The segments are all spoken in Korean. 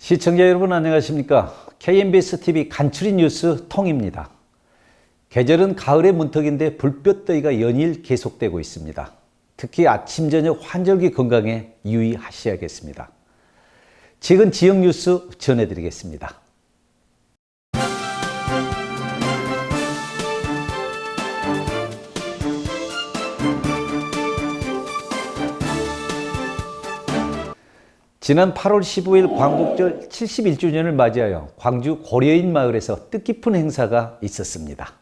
시청자 여러분 안녕하십니까? KMBS TV 간추린 뉴스 통입니다. 계절은 가을의 문턱인데 불볕더위가 연일 계속되고 있습니다. 특히 아침 저녁 환절기 건강에 유의하셔야겠습니다. 지금 지역 뉴스 전해드리겠습니다. 지난 8월 15일 광복절 71주년을 맞이하여 광주 고려인 마을에서 뜻깊은 행사가 있었습니다.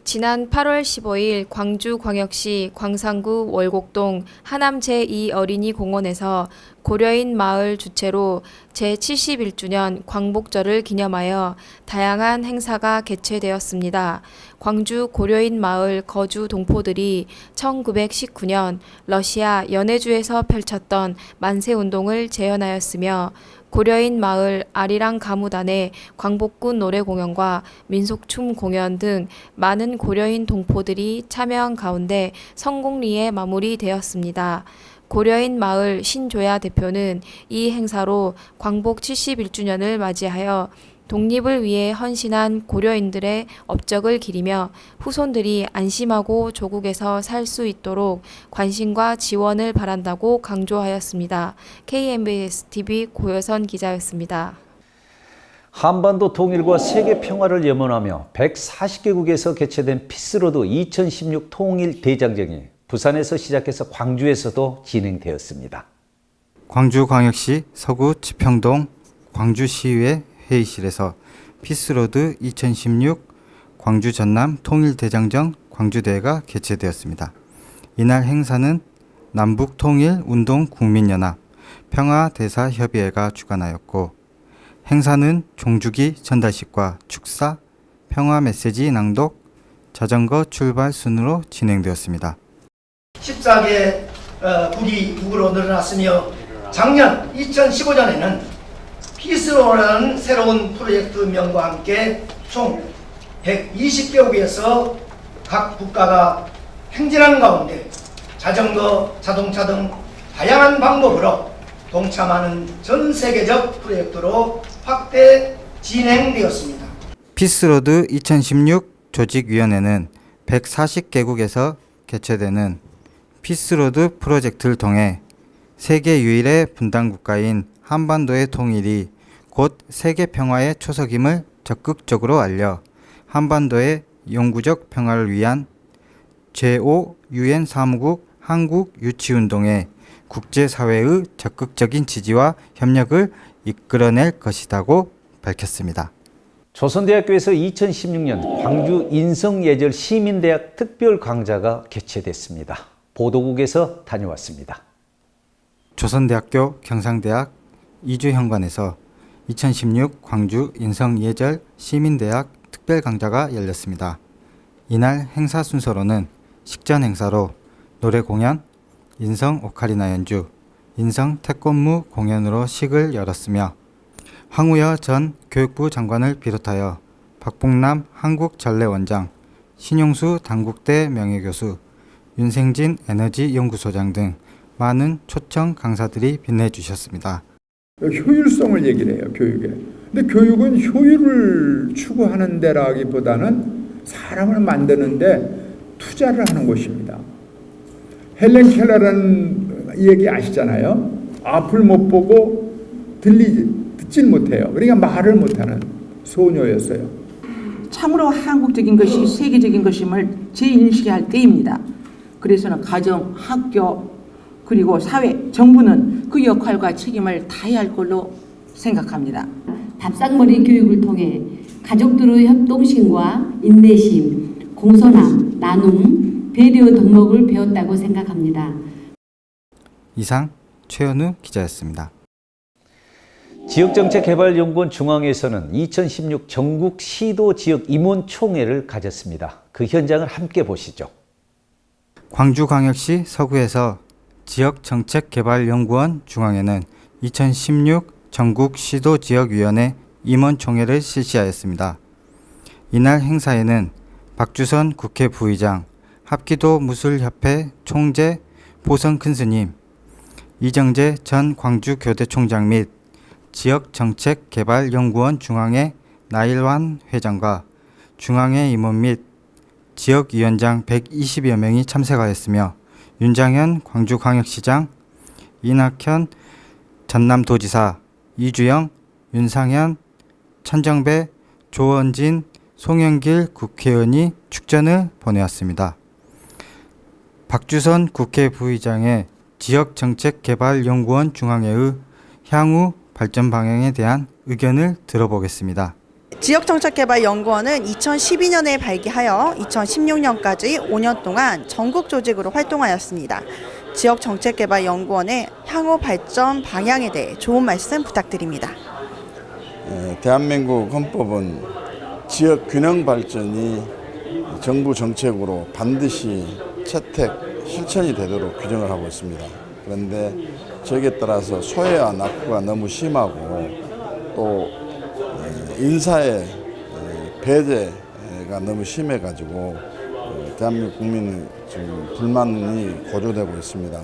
지난 8월 15일 광주광역시 광산구 월곡동 하남 제2 어린이 공원에서 고려인 마을 주최로 제71주년 광복절을 기념하여 다양한 행사가 개최되었습니다. 광주 고려인 마을 거주 동포들이 1919년 러시아 연해주에서 펼쳤던 만세운동을 재현하였으며 고려인 마을 아리랑 가무단의 광복군 노래 공연과 민속춤 공연 등 많은 고려인 동포들이 참여한 가운데 성공리에 마무리되었습니다. 고려인 마을 신조야 대표는 이 행사로 광복 71주년을 맞이하여 독립을 위해 헌신한 고려인들의 업적을 기리며 후손들이 안심하고 조국에서 살 수 있도록 관심과 지원을 바란다고 강조하였습니다. KMBS TV 고여선 기자였습니다. 한반도 통일과 세계 평화를 염원하며 140개국에서 개최된 피스로드 2016 통일 대장정이 부산에서 시작해서 광주에서도 진행되었습니다. 광주광역시 서구 지평동 광주시의회 회의실에서 피스로드 2016 광주 전남 통일대장정 광주대회가 개최되었습니다. 이날 행사는 남북통일운동국민연합 평화대사협의회가 주관하였고 행사는 종주기 전달식과 축사, 평화메시지 낭독, 자전거 출발 순으로 진행되었습니다. 14개 국으로 늘어났으며 작년 2015년에는 피스로라는 새로운 프로젝트명과 함께 총 120개국에서 각 국가가 행진하는 가운데 자전거, 자동차 등 다양한 방법으로 동참하는 전 세계적 프로젝트로 확대 진행되었습니다. 피스로드 2016 조직위원회는 140개국에서 개최되는 피스로드 프로젝트를 통해 세계 유일의 분단 국가인 한반도의 통일이 곧 세계 평화의 초석임을 적극적으로 알려 한반도의 영구적 평화를 위한 제5 유엔 사무국 한국 유치운동에 국제사회의 적극적인 지지와 협력을 이끌어낼 것이라고 밝혔습니다. 조선대학교에서 2016년 광주 인성예절 시민대학 특별 강좌가 개최됐습니다. 보도국에서 다녀왔습니다. 조선대학교 경상대학 이주현관에서 2016 광주 인성예절 시민대학 특별 강좌가 열렸습니다. 이날 행사 순서로는 식전 행사로 노래 공연, 인성 오카리나 연주, 인성 태권무 공연으로 식을 열었으며 황우여 전 교육부 장관을 비롯하여 박봉남 한국전례원장, 신용수 당국대 명예교수, 윤생진 에너지연구소장 등 많은 초청 강사들이 빛내주셨습니다. 효율성을 얘기를 해요, 교육에. 근데 교육은 효율을 추구하는 데라기보다는 사람을 만드는데 투자를 하는 곳입니다. 헬렌 켈러라는 얘기 아시잖아요. 앞을 못 보고 듣질 못해요. 그러니까 말을 못하는 소녀였어요. 참으로 한국적인 것이 세계적인 것임을 재인식할 때입니다. 그래서는 가정, 학교, 그리고 사회, 정부는 그 역할과 책임을 다해야 할 걸로 생각합니다. 밥상머리 교육을 통해 가족들의 협동심과 인내심, 공손함, 나눔, 배려 덕목을 배웠다고 생각합니다. 이상 최현우 기자였습니다. 지역정책개발연구원 중앙에서는 2016 전국 시도 지역 임원총회를 가졌습니다. 그 현장을 함께 보시죠. 광주광역시 서구에서 지역정책개발연구원 중앙회는 2016 전국시도지역위원회 임원총회를 실시하였습니다. 이날 행사에는 박주선 국회 부의장, 합기도 무술협회 총재 보성 큰스님, 이정재 전 광주교대총장 및 지역정책개발연구원 중앙회 나일완 회장과 중앙회 임원 및 지역위원장 120여 명이 참석하였으며 윤장현 광주광역시장, 이낙현 전남도지사, 이주영, 윤상현, 천정배, 조원진, 송영길 국회의원이 축전을 보내왔습니다. 박주선 국회 부의장의 지역정책개발연구원 중앙회의 향후 발전 방향에 대한 의견을 들어보겠습니다. 지역정책개발연구원은 2012년에 발기하여 2016년까지 5년 동안 전국 조직으로 활동하였습니다. 지역정책개발연구원의 향후 발전 방향에 대해 좋은 말씀 부탁드립니다. 대한민국 헌법은 지역 균형 발전이 정부 정책으로 반드시 채택, 실천이 되도록 규정을 하고 있습니다. 그런데 저기에 따라서 소외와 낙후가 너무 심하고 또 인사의 배제가 너무 심해가지고 대한민국 국민의 지금 불만이 고조되고 있습니다.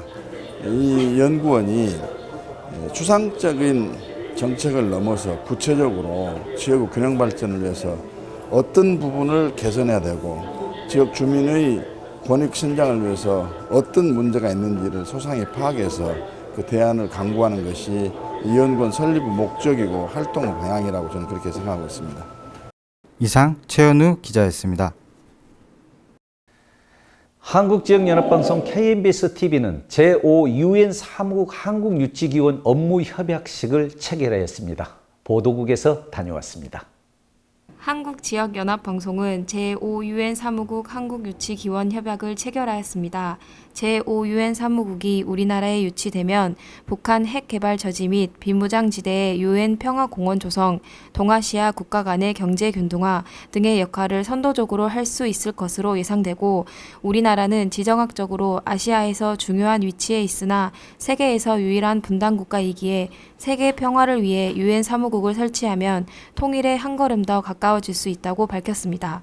이 연구원이 추상적인 정책을 넘어서 구체적으로 지역 균형 발전을 위해서 어떤 부분을 개선해야 되고 지역 주민의 권익 신장을 위해서 어떤 문제가 있는지를 소상히 파악해서 그 대안을 강구하는 것이 이 연구원 설립의 목적이고 활동 방향이라고 저는 그렇게 생각하고 있습니다. 이상 최현우 기자였습니다. 한국지역연합방송 KMBS-TV는 제5 UN 사무국 한국유치기원 업무 협약식을 체결하였습니다. 보도국에서 다녀왔습니다. 한국지역연합방송은 제5 UN 사무국 한국유치기원 협약을 체결하였습니다. 제5 UN 사무국이 우리나라에 유치되면 북한 핵 개발 저지 및 비무장지대의 UN 평화공원 조성, 동아시아 국가 간의 경제 균등화 등의 역할을 선도적으로 할 수 있을 것으로 예상되고, 우리나라는 지정학적으로 아시아에서 중요한 위치에 있으나 세계에서 유일한 분단국가이기에 세계 평화를 위해 UN 사무국을 설치하면 통일에 한 걸음 더 가까워질 수 있다고 밝혔습니다.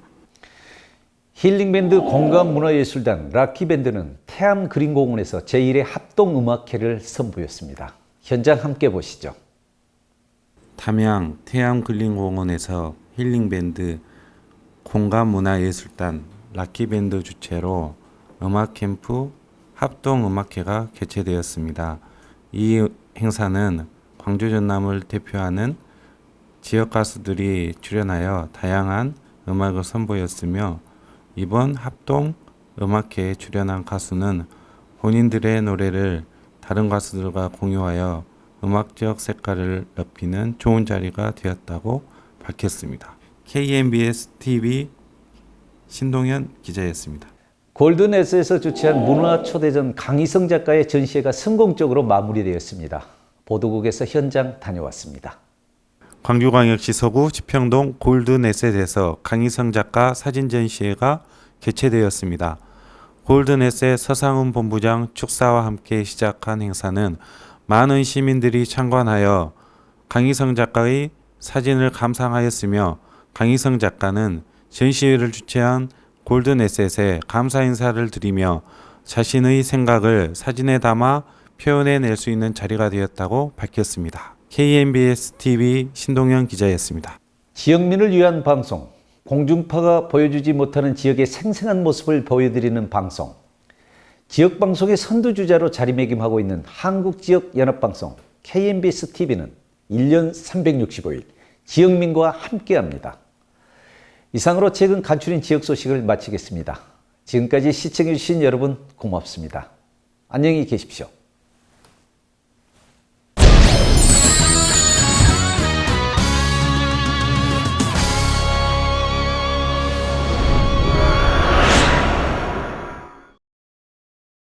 힐링밴드 공감문화예술단 락키밴드는 태암그린공원에서 제1회 합동음악회를 선보였습니다. 현장 함께 보시죠. 담양 태암그린공원에서 힐링밴드 공감문화예술단 락키밴드 주최로 음악캠프 합동음악회가 개최되었습니다. 이 행사는 광주 전남을 대표하는 지역 가수들이 출연하여 다양한 음악을 선보였으며, 이번 합동 음악회에 출연한 가수는 본인들의 노래를 다른 가수들과 공유하여 음악적 색깔을 넓히는 좋은 자리가 되었다고 밝혔습니다. KMBS-TV 신동현 기자였습니다. 골든에스에서 주최한 문화초대전 강희성 작가의 전시회가 성공적으로 마무리되었습니다. 보도국에서 현장 다녀왔습니다. 광주광역시 서구 지평동 골든에셋에서 강희성 작가 사진 전시회가 개최되었습니다. 골든에셋 서상훈 본부장 축사와 함께 시작한 행사는 많은 시민들이 참관하여 강희성 작가의 사진을 감상하였으며, 강희성 작가는 전시회를 주최한 골든에셋에 감사 인사를 드리며 자신의 생각을 사진에 담아 표현해낼 수 있는 자리가 되었다고 밝혔습니다. KMBS-TV 신동현 기자였습니다. 지역민을 위한 방송, 공중파가 보여주지 못하는 지역의 생생한 모습을 보여드리는 방송, 지역방송의 선두주자로 자리매김하고 있는 한국지역연합방송 KMBS-TV는 1년 365일 지역민과 함께합니다. 이상으로 최근 간추린 지역 소식을 마치겠습니다. 지금까지 시청해주신 여러분 고맙습니다. 안녕히 계십시오.